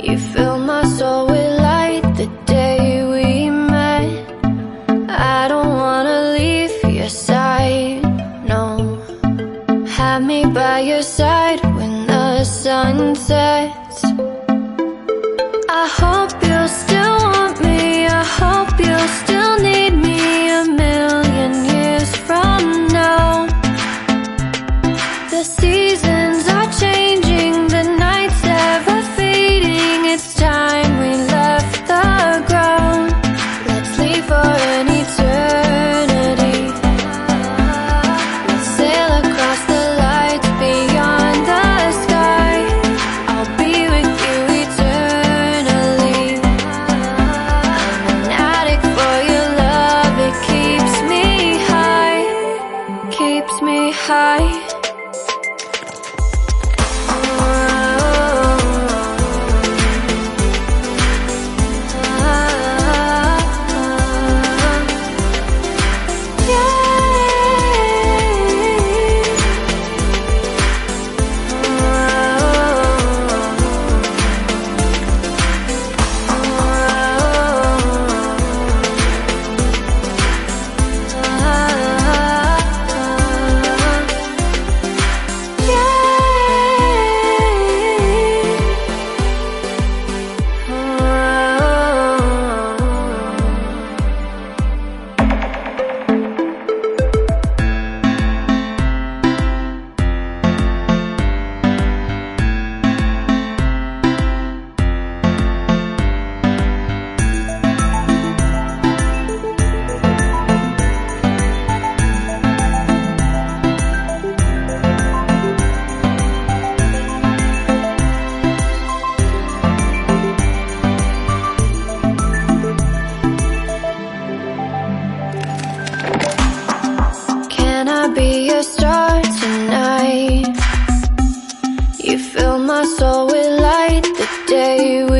You fill my soul with light the day we met. I don't wanna leave your side, no. Have me by your side when the sun sets. I hope you'll still want me, I hope you'll still need me 1,000,000 years from now. The seasons are changing, the nights ever fading. It's time we left the ground. Let's leave for an eternity. Let's sail across the lights beyond the sky. I'll be with you eternally. I'm an addict for your love, it keeps me high, keeps me high. Can I be your star tonight? You fill my soul with light the day we